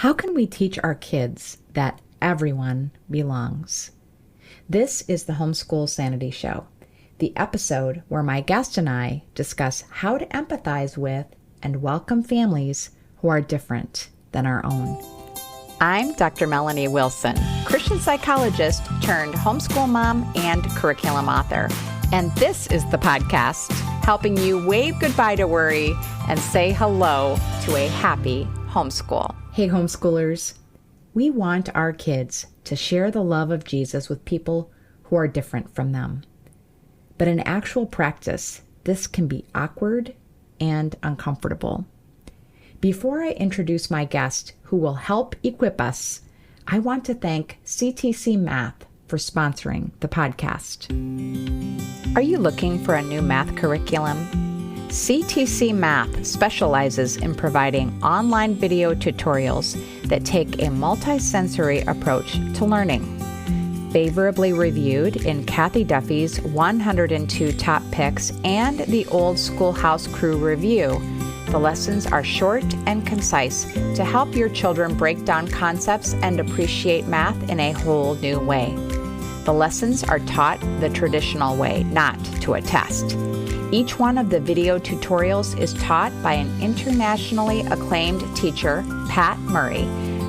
How can we teach our kids that everyone belongs? This is the Homeschool Sanity Show, the episode where my guest and I discuss how to empathize with and welcome families who are different than our own. I'm Dr. Melanie Wilson, Christian psychologist turned homeschool mom and curriculum author. And this is the podcast helping you wave goodbye to worry and say hello to a happy homeschool. Hey homeschoolers, we want our kids to share the love of Jesus with people who are different from them. But in actual practice, this can be awkward and uncomfortable. Before I introduce my guest who will help equip us, I want to thank CTC Math for sponsoring the podcast. Are you looking for a new math curriculum? CTC Math specializes in providing online video tutorials that take a multi-sensory approach to learning. Favorably reviewed in Kathy Duffy's 102 Top Picks and the Old Schoolhouse Crew Review, the lessons are short and concise to help your children break down concepts and appreciate math in a whole new way. The lessons are taught the traditional way, not to a test. Each one of the video tutorials is taught by an internationally acclaimed teacher, Pat Murray,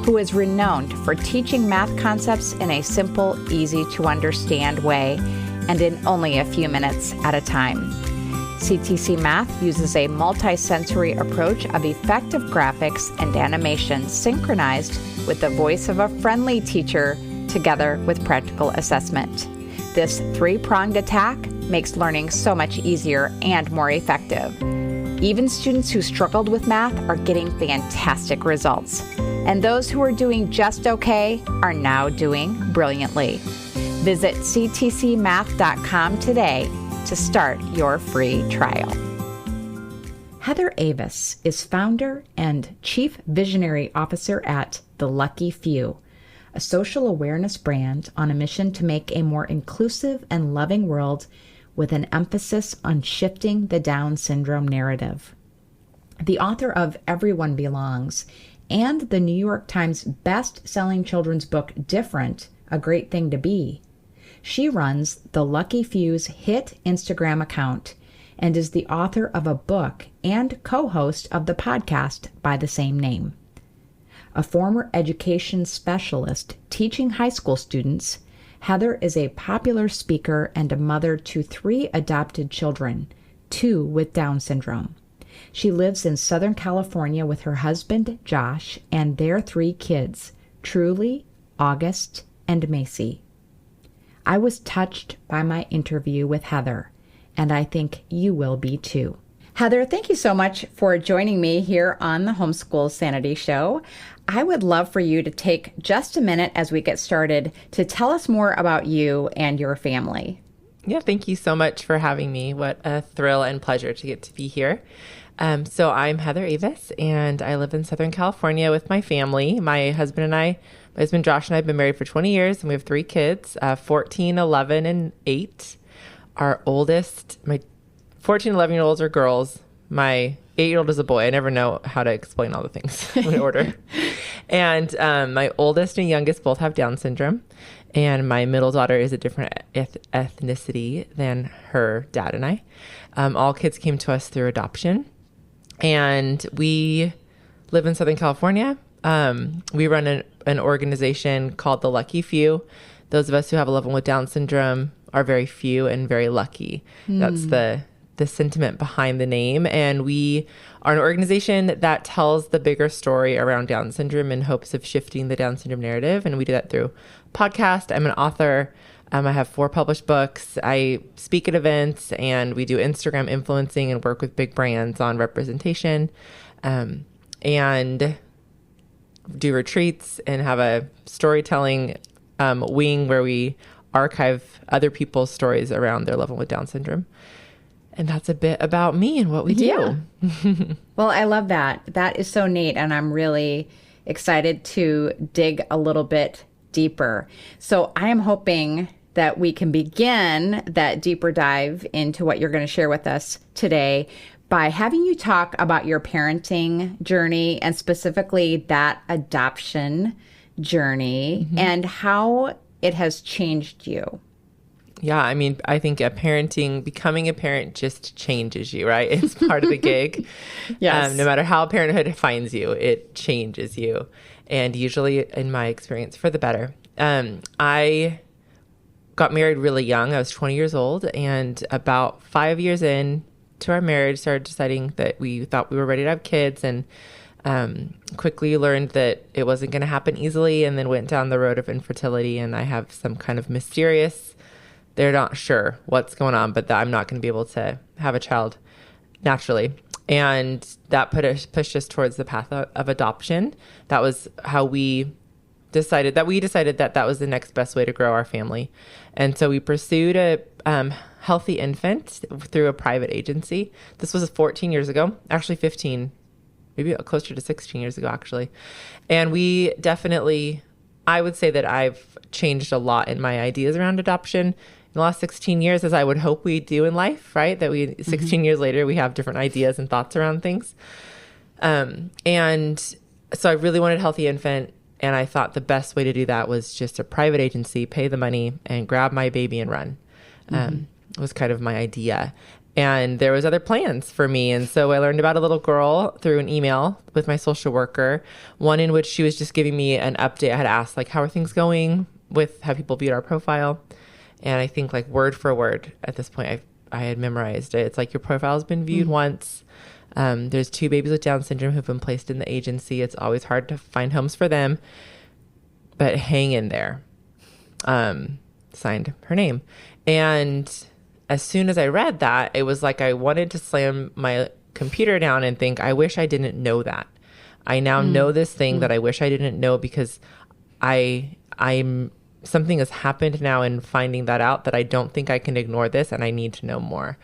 who is renowned for teaching math concepts in a simple, easy-to-understand way and in only a few minutes at a time. CTC Math uses a multi-sensory approach of effective graphics and animation synchronized with the voice of a friendly teacher together with practical assessment. This three-pronged attack makes learning so much easier and more effective. Even students who struggled with math are getting fantastic results. And those who are doing just okay are now doing brilliantly. Visit ctcmath.com today to start your free trial. Heather Avis is founder and chief visionary officer at The Lucky Few, a social awareness brand on a mission to make a more inclusive and loving world with an emphasis on shifting the Down syndrome narrative. The author of Everyone Belongs and the New York Times best-selling children's book Different, A Great Thing to Be, she runs The Lucky Few's hit Instagram account and is the author of a book and co-host of the podcast by the same name. A former education specialist teaching high school students, Heather is a popular speaker and a mother to 3 adopted children, 2 with Down syndrome. She lives in Southern California with her husband, Josh, and their 3 kids, Truly, August, and Macy. I was touched by my interview with Heather, and I think you will be too. Heather, thank you so much for joining me here on the Homeschool Sanity Show. I would love for you to take just a minute as we get started to tell us more about you and your family. Yeah, thank you so much for having me. What a thrill and pleasure to get to be here. So I'm Heather Avis, and I live in Southern California with my family. My husband Josh and I have been married for 20 years, and we have 3 kids, 14, 11, and 8. Our oldest, my 14, 11-year-olds are girls. My 8-year-old is a boy. I never know how to explain all the things in order. And my oldest and youngest both have Down syndrome. And my middle daughter is a different ethnicity than her dad and I. All kids came to us through adoption. And we live in Southern California. We run an organization called The Lucky Few. Those of us who have a loved one with Down syndrome are very few and very lucky. That's the sentiment behind the name. And we are an organization that tells the bigger story around Down syndrome in hopes of shifting the Down syndrome narrative. And we do that through podcast. I'm an author. I have 4 published books. I speak at events, and we do Instagram influencing and work with big brands on representation, and do retreats and have a storytelling wing where we archive other people's stories around their loved one with Down syndrome. And that's a bit about me and what we do. Yeah. Well, I love that. That is so neat. And I'm really excited to dig a little bit deeper. So I am hoping that we can begin that deeper dive into what you're going to share with us today by having you talk about your parenting journey and specifically that adoption journey and how it has changed you. Yeah, I mean, I think becoming a parent just changes you, right? It's part of the gig. Yes. No matter how parenthood finds you, it changes you. And usually, in my experience, for the better. I got married really young. I was 20 years old. And about 5 years in to our marriage, started deciding that we thought we were ready to have kids, and quickly learned that it wasn't going to happen easily, and then went down the road of infertility. And I have some kind of mysterious, they're not sure what's going on, but that I'm not going to be able to have a child naturally. And that pushed us towards the path of adoption. That was how we decided that that was the next best way to grow our family. And so we pursued a healthy infant through a private agency. This was 14 years ago, actually 15, maybe closer to 16 years ago, actually. And we definitely, I would say that I've changed a lot in my ideas around adoption in the last 16 years, as I would hope we do in life, right? That 16 years later, we have different ideas and thoughts around things. And so I really wanted a healthy infant. And I thought the best way to do that was just a private agency, pay the money and grab my baby and run. Was kind of my idea. And there was other plans for me. And so I learned about a little girl through an email with my social worker, one in which she was just giving me an update. I had asked, like, how are things going with, have people viewed our profile? And I think like word for word at this point, I had memorized it. It's like, your profile has been viewed once. There's 2 babies with Down syndrome who've been placed in the agency. It's always hard to find homes for them, but hang in there. Signed, her name. And as soon as I read that, it was like I wanted to slam my computer down and think, I wish I didn't know that. I now know this thing that I wish I didn't know, because I'm something has happened now in finding that out, that I don't think I can ignore this, and I need to know more.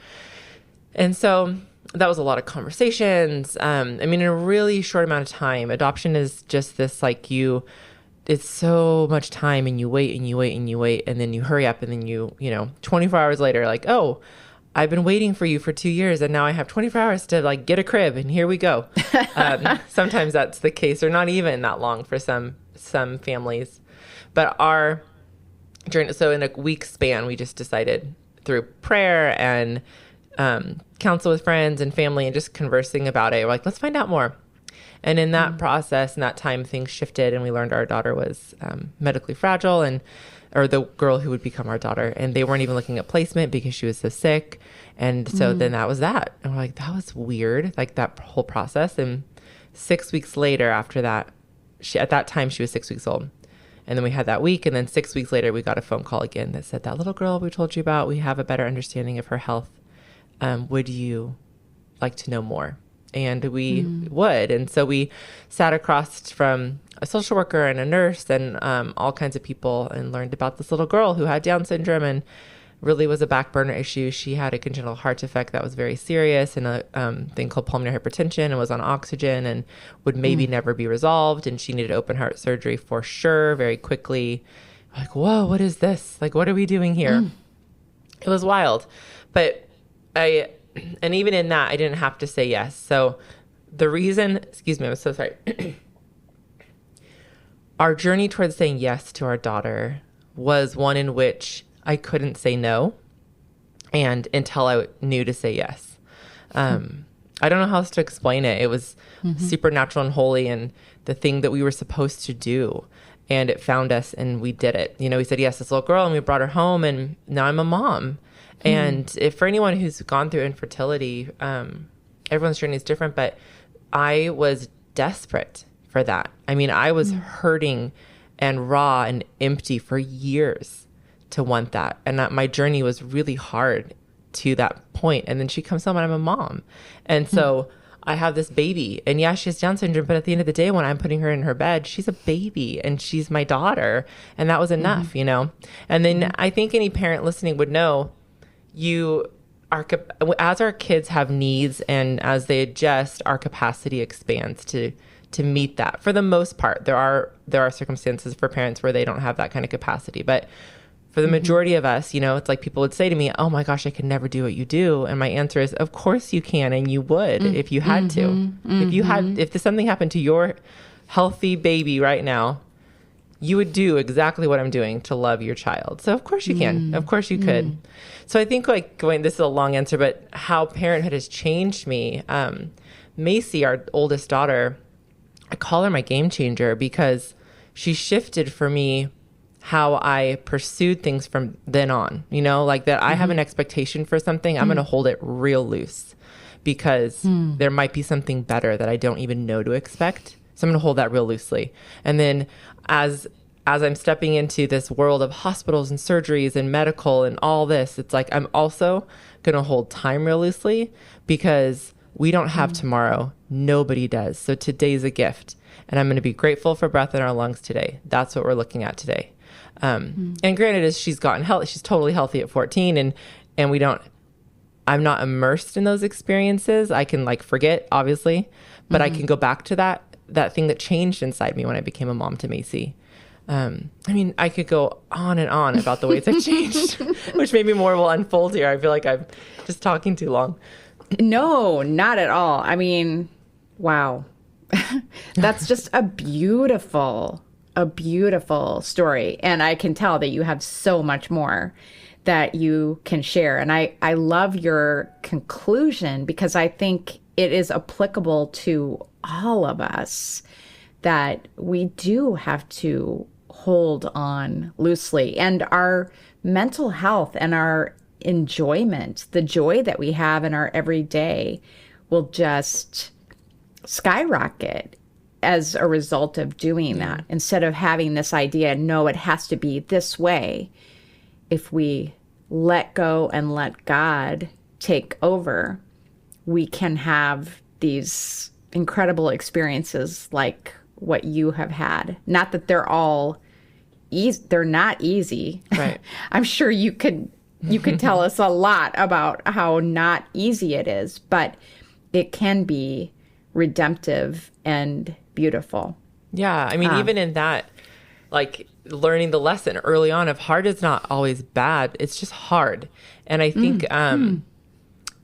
And so that was a lot of conversations. I mean, in a really short amount of time. Adoption is just this, like, it's so much time, and you wait and you wait and you wait, and then you hurry up, and then 24 hours later, like, oh, I've been waiting for you for 2 years, and now I have 24 hours to like get a crib, and here we go. Sometimes that's the case, or not even that long for some families. But our journey, so in a week span, we just decided through prayer and counsel with friends and family and just conversing about it, we're like, let's find out more. And in that process and that time, things shifted, and we learned our daughter was medically fragile, or the girl who would become our daughter, and they weren't even looking at placement because she was so sick. And so then that was that. And we're like, that was weird, like that whole process. And 6 weeks later after that, at that time she was 6 weeks old. And then we had that week, and then 6 weeks later, we got a phone call again that said, that little girl we told you about, we have a better understanding of her health. Would you like to know more? And we would. And so we sat across from a social worker and a nurse and all kinds of people, and learned about this little girl who had Down syndrome and really was a back burner issue. She had a congenital heart defect that was very serious, and a thing called pulmonary hypertension, and was on oxygen and would maybe never be resolved. And she needed open heart surgery for sure, very quickly. Like, whoa, what is this? Like, what are we doing here? It was wild. But and even in that, I didn't have to say yes. So the reason, excuse me, I'm so sorry. Our journey towards saying yes to our daughter was one in which I couldn't say no, and until I knew to say yes. I don't know how else to explain it. It was supernatural and holy, and the thing that we were supposed to do. And it found us, and we did it. We said yes to this little girl, and we brought her home, and now I'm a mom. And if for anyone who's gone through infertility, everyone's journey is different, but I was desperate for that. I mean, I was hurting and raw and empty for years to want that. And that my journey was really hard to that point. And then she comes home and I'm a mom. And so I have this baby, and yeah, she has Down syndrome, but at the end of the day, when I'm putting her in her bed, she's a baby and she's my daughter. And that was enough, And then I think any parent listening would know, as our kids have needs and as they adjust, our capacity expands to meet that. For the most part, there are circumstances for parents where they don't have that kind of capacity, but For the majority of us, it's like people would say to me, oh my gosh, I could never do what you do. And my answer is, of course you can. And you would if you had to. If something happened to your healthy baby right now, you would do exactly what I'm doing to love your child. So of course you can. Of course you could. So I think this is a long answer, but how parenthood has changed me. Macy, our oldest daughter, I call her my game changer because she shifted for me how I pursued things from then on, that I have an expectation for something, I'm going to hold it real loose because there might be something better that I don't even know to expect. So I'm going to hold that real loosely. And then as I'm stepping into this world of hospitals and surgeries and medical and all this, it's like I'm also going to hold time real loosely because we don't have tomorrow. Nobody does. So today's a gift. And I'm going to be grateful for breath in our lungs today. That's what we're looking at today. And granted, as she's gotten healthy, she's totally healthy at 14 and I'm not immersed in those experiences. I can forget, obviously, but I can go back to that thing that changed inside me when I became a mom to Macy. I could go on and on about the ways I've changed, which maybe more will unfold here. I feel like I'm just talking too long. No, not at all. Wow. That's just a beautiful story. And I can tell that you have so much more that you can share. And I love your conclusion because I think it is applicable to all of us that we do have to hold on loosely. And our mental health and our enjoyment, the joy that we have in our everyday will just skyrocket as a result of doing that. Instead of having this idea, no, it has to be this way. If we let go and let God take over, we can have these incredible experiences like what you have had. Not that they're all easy. They're not easy. Right. I'm sure you could tell us a lot about how not easy it is, but it can be redemptive and beautiful. Yeah. Even in that, learning the lesson early on of hard is not always bad. It's just hard. And I think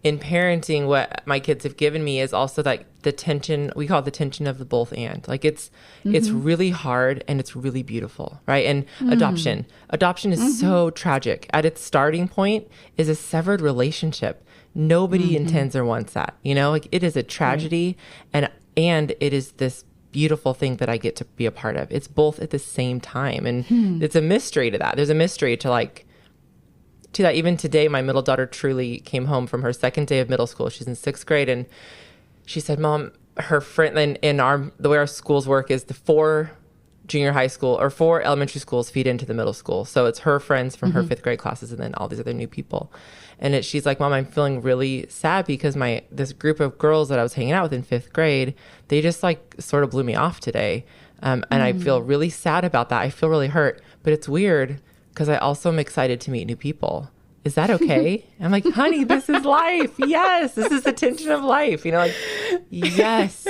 in parenting, what my kids have given me is also the tension, we call it the tension of the both and. It's really hard and it's really beautiful, right? And adoption is so tragic. At its starting point is a severed relationship. Nobody intends or wants that, it is a tragedy and it is this beautiful thing that I get to be a part of. It's both at the same time. And it's a mystery to that. There's a mystery to that. Even today, my middle daughter Truly came home from her second day of middle school. She's in 6th grade. And she said, Mom, her friend, the way our schools work is the 4 junior high school or 4 elementary schools feed into the middle school. So it's her friends from her 5th grade classes and then all these other new people. And she's like, Mom, I'm feeling really sad because this group of girls that I was hanging out with in 5th grade, they just sort of blew me off today. And I feel really sad about that. I feel really hurt, but it's weird because I also am excited to meet new people. Is that okay? I'm like, honey, this is life. Yes, this is the tension of life. Yes,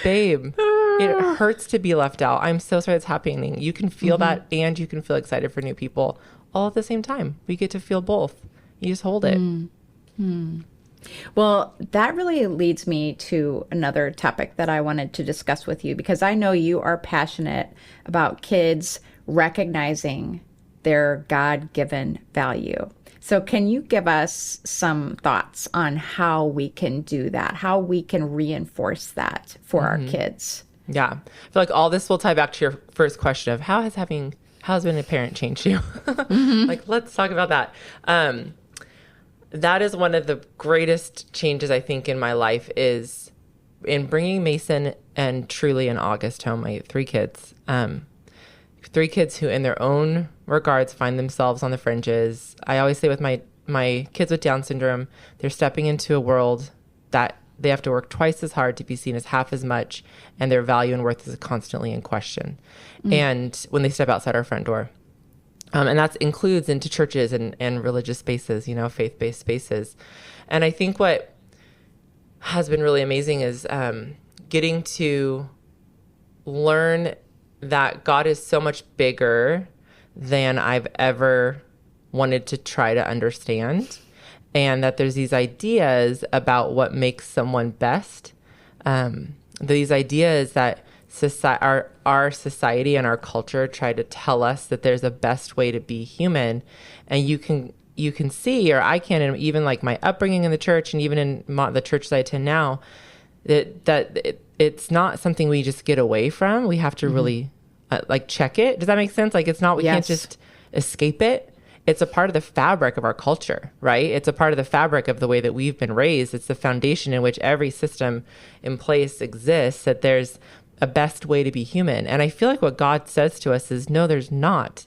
babe, it hurts to be left out. I'm so sorry it's happening. You can feel that and you can feel excited for new people all at the same time. We get to feel both. You just hold it. Well, that really leads me to another topic that I wanted to discuss with you because I know you are passionate about kids recognizing their God-given value. So can you give us some thoughts on how we can do that, how we can reinforce that for our kids? Yeah. I feel like all this will tie back to your first question of how has being a parent changed you? Let's talk about that. That is one of the greatest changes I think in my life is in bringing Mason and Truly and August home, my 3 kids. 3 kids who in their own regards find themselves on the fringes. I always say with my kids with Down syndrome, they're stepping into a world that they have to work twice as hard to be seen as half as much, and their value and worth is constantly in question. And when they step outside our front door. And that includes into churches and religious spaces, faith-based spaces. And I think what has been really amazing is getting to learn that God is so much bigger than I've ever wanted to try to understand, and that there's these ideas about what makes someone best. These ideas that our society and our culture try to tell us that there's a best way to be human. And you can see, or I can, and even like my upbringing in the church and even in the church that I attend now, it's not something we just get away from. We have to really like check it. Does that make sense? Like it's not, we can't just escape it. It's a part of the fabric of our culture, right? It's a part of the fabric of the way that we've been raised. It's the foundation in which every system in place exists, that there's a best way to be human. And I feel like what God says to us is, no, there's not.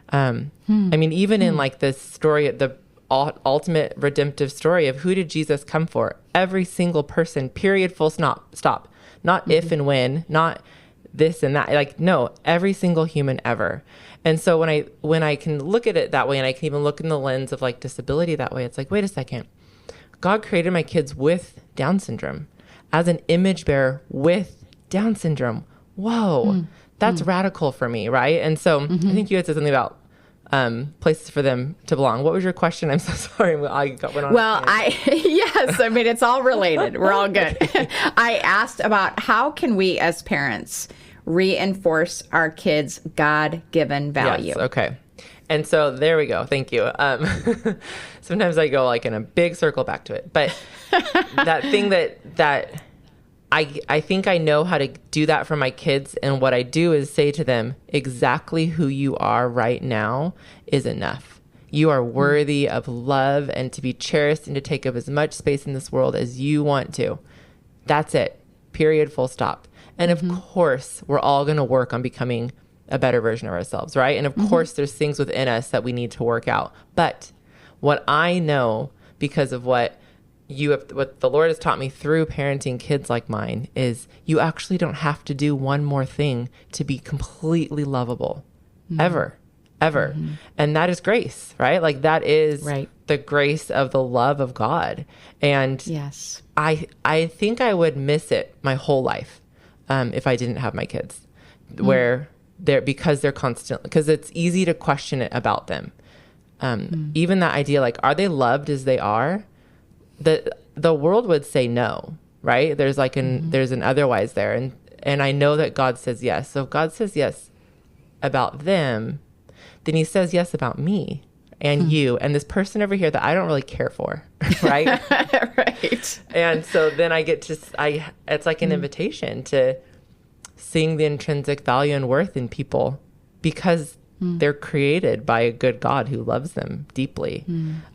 I mean, even in like this story, the ultimate redemptive story of who did Jesus come for? Every single person, period, full stop. Not if and when, not this and that. Like, no, every single human ever. And so when I can look at it that way, and I can even look in the lens of like disability that way, it's like, wait a second. God created my kids with Down syndrome as an image bearer with Down syndrome. Whoa, that's radical for me, right? And so I think you had said something about places for them to belong. What was your question? I'm so sorry. Went on. Well, yes, I mean, it's all related. We're all good. I asked about how can we as parents reinforce our kids' God-given value. Yes, okay. And so there we go. Thank you. Sometimes I go like in a big circle back to it. But that thing that I think I know how to do that for my kids. And what I do is say to them, exactly who you are right now is enough. You are worthy of love and to be cherished and to take up as much space in this world as you want to. That's it. Period. Full stop. And of course, we're all going to work on becoming a better version of ourselves, right? And of course, there's things within us that we need to work out. But what I know, because of what the Lord has taught me through parenting kids like mine, is you actually don't have to do one more thing to be completely lovable, ever. And that is grace, right? Like that is the grace of the love of God. And yes, I think I would miss it my whole life. If I didn't have my kids, because it's easy to question it about them. Even that idea, like, are they loved as they are? The world would say no, right? There's like there's an otherwise there. And I know that God says yes. So if God says yes about them, then he says yes about me and you and this person over here that I don't really care for, right? Right. And so then I get to, it's like an invitation to seeing the intrinsic value and worth in people because they're created by a good God who loves them deeply.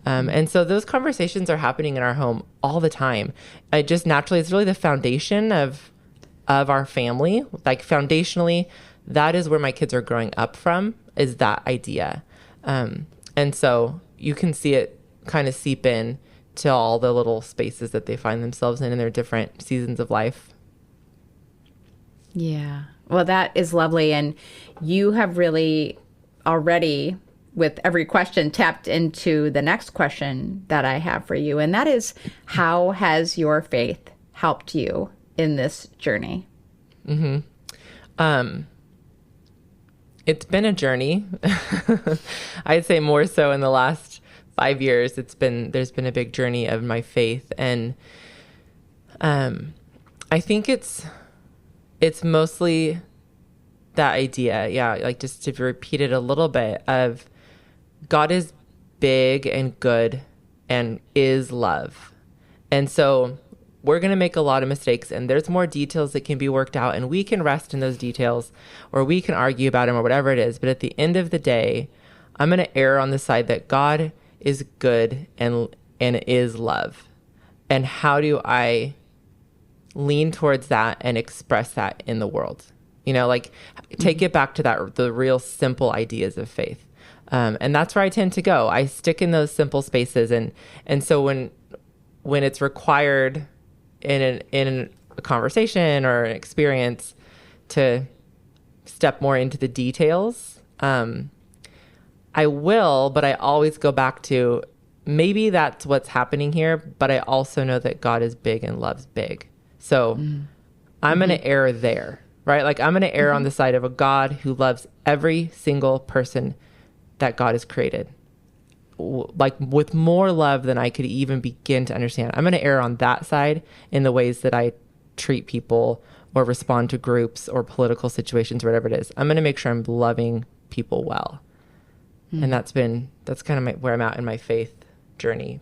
And so those conversations are happening in our home all the time. I just naturally, it's really the foundation of our family. Like foundationally, that is where my kids are growing up from, is that idea. And so you can see it kind of seep in to all the little spaces that they find themselves in their different seasons of life. Yeah. Well, that is lovely. And you have really already, with every question, tapped into the next question that I have for you. And that is, how has your faith helped you in this journey? It's been a journey. I'd say more so in the last 5 years. There's been a big journey of my faith. And I think it's mostly that idea. Yeah. Like just to repeat it a little bit of God is big and good and is love. And so we're going to make a lot of mistakes, and there's more details that can be worked out, and we can rest in those details, or we can argue about them, or whatever it is. But at the end of the day, I'm going to err on the side that God is good and is love. And how do I lean towards that and express that in the world? You know, like take it back to the real simple ideas of faith. And that's where I tend to go. I stick in those simple spaces. And so when it's required in a conversation or an experience to step more into the details, I will, but I always go back to maybe that's what's happening here, but I also know that God is big and loves big. So I'm going to err there, right? Like I'm going to err on the side of a God who loves every single person that God has created. like with more love than I could even begin to understand. I'm going to err on that side in the ways that I treat people or respond to groups or political situations or whatever it is. I'm going to make sure I'm loving people well. And that's kind of where I'm at in my faith journey.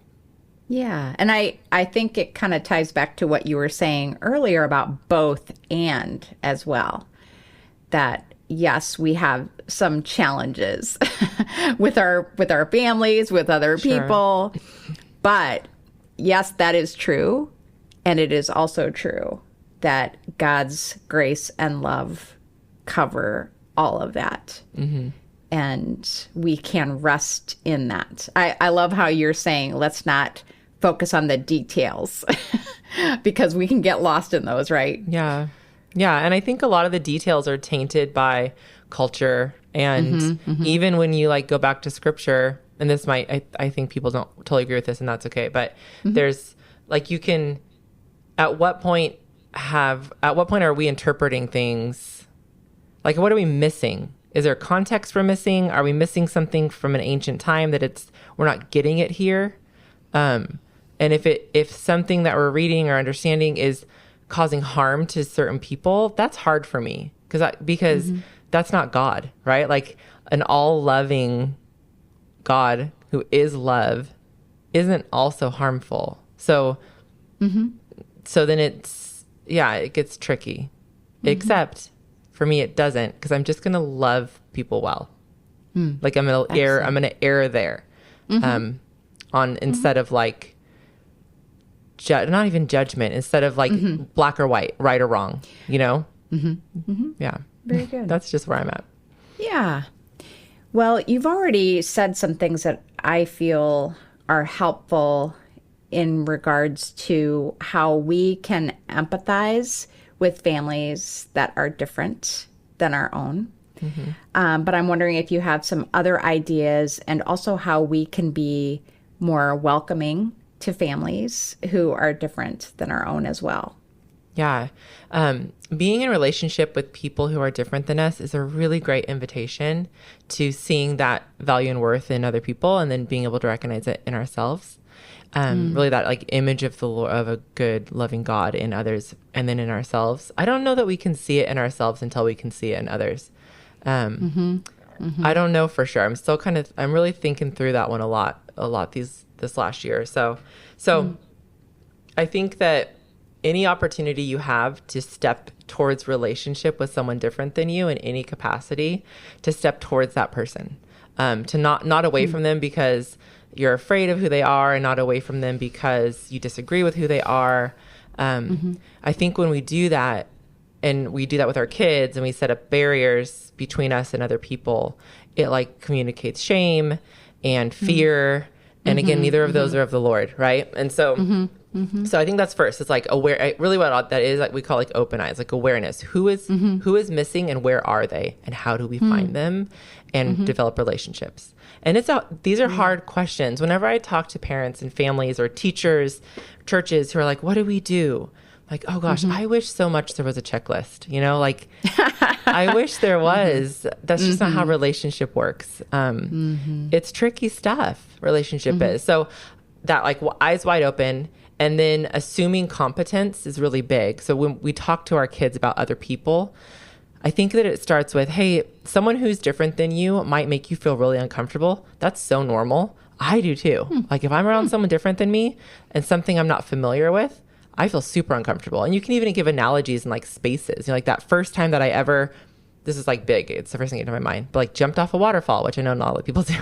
Yeah. And I think it kind of ties back to what you were saying earlier about both and as well. That yes, we have some challenges with our families, with other people. But yes, that is true. And it is also true that God's grace and love cover all of that. Mm-hmm. And we can rest in that. I love how you're saying, let's not focus on the details because we can get lost in those, right? Yeah. Yeah. And I think a lot of the details are tainted by culture. And even when you like go back to scripture, and this might, I think people don't totally agree with this, and that's okay. But there's like, you can, at what point are we interpreting things? Like, what are we missing? Is there context we're missing? Are we missing something from an ancient time that we're not getting it here? And if something that we're reading or understanding is causing harm to certain people, that's hard for me because that's not God, right? Like an all-loving God who is love isn't also harmful. So then it gets tricky. Except for me, it doesn't, because I'm just going to love people well. Like I'm going to err there instead of like, not even judgment, instead of like black or white, right or wrong, you know? Yeah. Very good. That's just where I'm at. Yeah. Well, you've already said some things that I feel are helpful in regards to how we can empathize with families that are different than our own. But I'm wondering if you have some other ideas and also how we can be more welcoming to families who are different than our own as well. Yeah. Being in relationship with people who are different than us is a really great invitation to seeing that value and worth in other people and then being able to recognize it in ourselves. Really that like image of the Lord, of a good, loving God in others and then in ourselves. I don't know that we can see it in ourselves until we can see it in others. I don't know for sure. I'm really thinking through that one a lot this last year. So I think that any opportunity you have to step towards relationship with someone different than you in any capacity, to step towards that person, to not away from them because you're afraid of who they are, and not away from them because you disagree with who they are. I think when we do that, and we do that with our kids, and we set up barriers between us and other people, it like communicates shame and fear. And again, neither of those are of the Lord, right? And so, so I think that's first. It's like really what that is, like we call like open eyes, like awareness. Who is missing, and where are they, and how do we find them, and develop relationships? And these are hard questions. Whenever I talk to parents and families or teachers, churches who are like, "What do we do?" Like, oh gosh, I wish so much there was a checklist, you know, like I wish there was. That's just not how relationship works. It's tricky stuff, relationship is. So that like eyes wide open, and then assuming competence is really big. So when we talk to our kids about other people, I think that it starts with, hey, someone who's different than you might make you feel really uncomfortable. That's so normal. I do too. Like if I'm around someone different than me and something I'm not familiar with, I feel super uncomfortable. And you can even give analogies in like spaces. You know, like that first time that this is like big, it's the first thing that came to my mind, but like jumped off a waterfall, which I know not a lot of people do.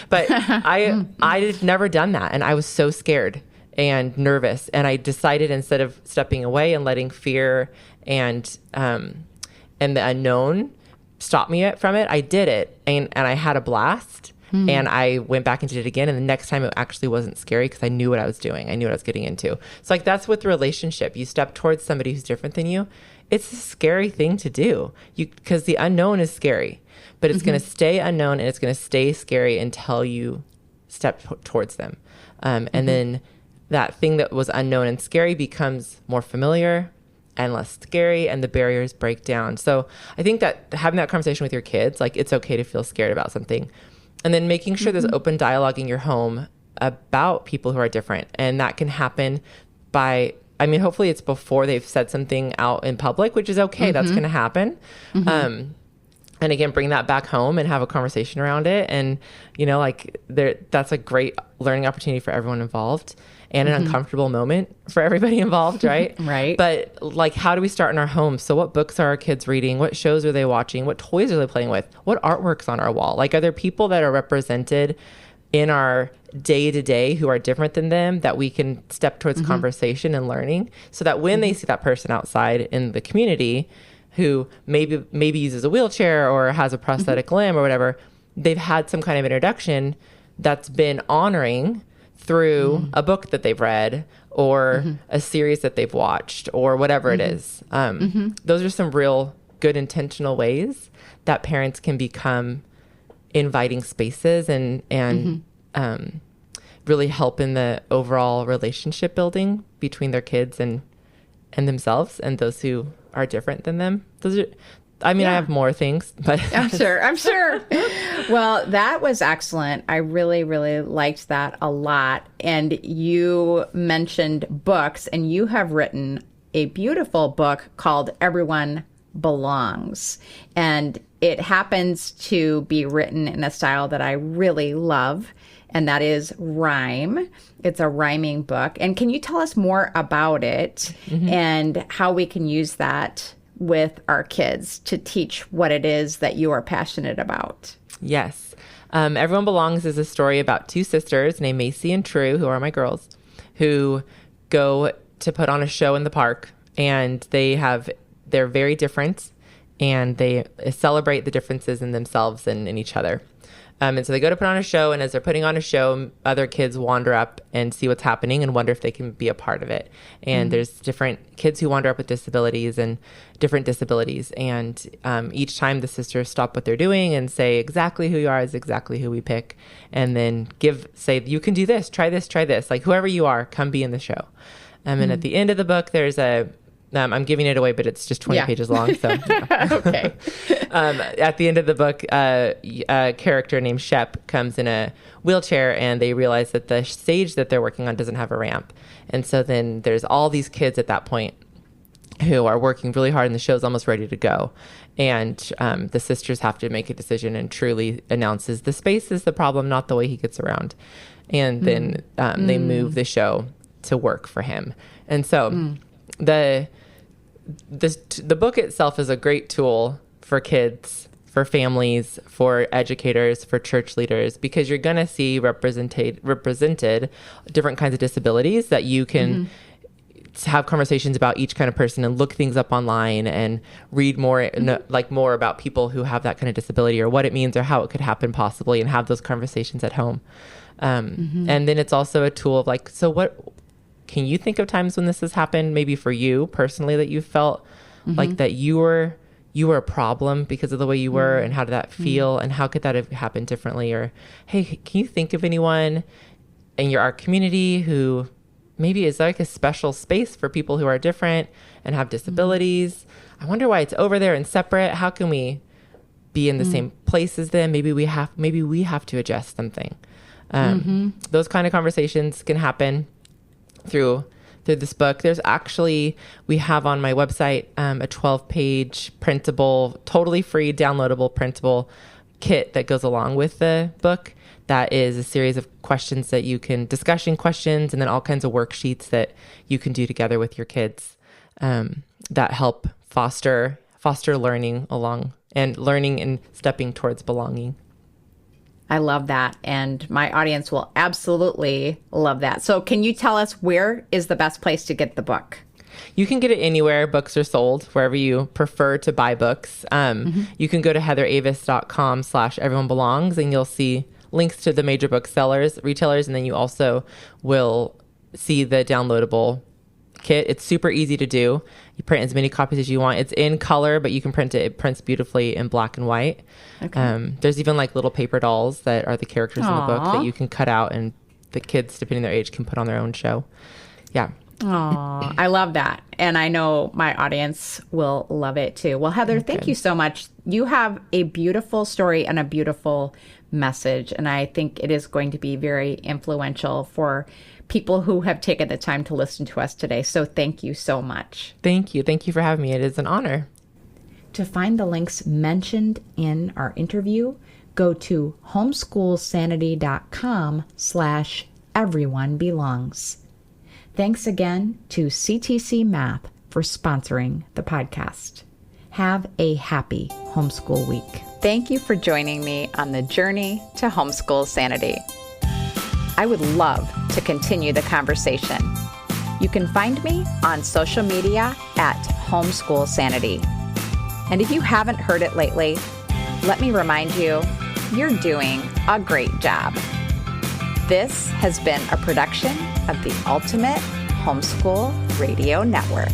But I had never done that. And I was so scared and nervous. And I decided, instead of stepping away and letting fear and the unknown stop me from it, I did it. And I had a blast. And I went back and did it again. And the next time it actually wasn't scary because I knew what I was doing. I knew what I was getting into. So like that's with relationship. You step towards somebody who's different than you. It's a scary thing to do because the unknown is scary, but it's going to stay unknown and it's going to stay scary until you step towards them. And then that thing that was unknown and scary becomes more familiar and less scary, and the barriers break down. So I think that having that conversation with your kids, like it's okay to feel scared about something. And then making sure there's open dialogue in your home about people who are different. And that can happen by, hopefully it's before they've said something out in public, which is okay. That's going to happen. And again, bring that back home and have a conversation around it. And, that's a great learning opportunity for everyone involved, and an uncomfortable moment for everybody involved, right? Right. But how do we start in our homes? So what books are our kids reading? What shows are they watching? What toys are they playing with? What artwork's on our wall? Are there people that are represented in our day-to-day who are different than them that we can step towards conversation and learning, so that when they see that person outside in the community who maybe uses a wheelchair or has a prosthetic limb or whatever, they've had some kind of introduction that's been honoring through a book that they've read or a series that they've watched or whatever it is. Those are some real good intentional ways that parents can become inviting spaces and really help in the overall relationship building between their kids and themselves and those who are different than them. Those are, I have more things, but I'm sure. Well, that was excellent. I really, really liked that a lot. And you mentioned books, and you have written a beautiful book called Everyone Belongs. And it happens to be written in a style that I really love, and that is rhyme. It's a rhyming book. And can you tell us more about it and how we can use that with our kids to teach what it is that you are passionate about? Yes. Everyone Belongs is a story about two sisters named Macy and True, who are my girls, who go to put on a show in the park, and they're very different, and they celebrate the differences in themselves and in each other. And so they go to put on a show, and as they're putting on a show, other kids wander up and see what's happening and wonder if they can be a part of it. And there's different kids who wander up with disabilities and different disabilities. And each time the sisters stop what they're doing and say, exactly who you are is exactly who we pick. And then say, you can do this, try this, try this. Whoever you are, come be in the show. And at the end of the book, there's I'm giving it away, but it's just 20 pages long. So, okay. At the end of the book, a character named Shep comes in a wheelchair, and they realize that the stage that they're working on doesn't have a ramp. And so then there's all these kids at that point who are working really hard, and the show's almost ready to go. And the sisters have to make a decision, and Truly announces the space is the problem, not the way he gets around. And then they move the show to work for him. And so the book itself is a great tool for kids, for families, for educators, for church leaders, because you're going to see represented different kinds of disabilities that you can have conversations about each kind of person and look things up online and read more, more about people who have that kind of disability or what it means or how it could happen possibly, and have those conversations at home. And then it's also a tool of so what can you think of times when this has happened, maybe for you personally, that you felt like that you were a problem because of the way you were, and how did that feel, and how could that have happened differently? Or, hey, can you think of anyone in our community who maybe is a special space for people who are different and have disabilities? I wonder why it's over there and separate. How can we be in the same place as them? Maybe we have to adjust something. Those kind of conversations can happen through this book. There's actually, we have on my website a 12-page printable, totally free, downloadable printable kit that goes along with the book. That is a series of questions that you can, discussion questions, and then all kinds of worksheets that you can do together with your kids that help foster learning and stepping towards belonging. I love that. And my audience will absolutely love that. So can you tell us where is the best place to get the book? You can get it anywhere books are sold, wherever you prefer to buy books. You can go to heatheravis.com/everyonebelongs, and you'll see links to the major booksellers, retailers, and then you also will see the downloadable kit. It's super easy to do. You print as many copies as you want. It's in color, but you can print it. It prints beautifully in black and white. Okay. There's even little paper dolls that are the characters in the book that you can cut out, and the kids, depending on their age, can put on their own show. Yeah. Oh, I love that. And I know my audience will love it too. Well, Heather, thank you so much. You have a beautiful story and a beautiful message. And I think it is going to be very influential for people who have taken the time to listen to us today. So thank you so much. Thank you. Thank you for having me. It is an honor. To find the links mentioned in our interview, go to homeschoolsanity.com/everyonebelongs. Thanks again to CTC Math for sponsoring the podcast. Have a happy homeschool week. Thank you for joining me on the journey to homeschool sanity. I would love to continue the conversation. You can find me on social media at Homeschool Sanity. And if you haven't heard it lately, let me remind you, you're doing a great job. This has been a production of the Ultimate Homeschool Radio Network.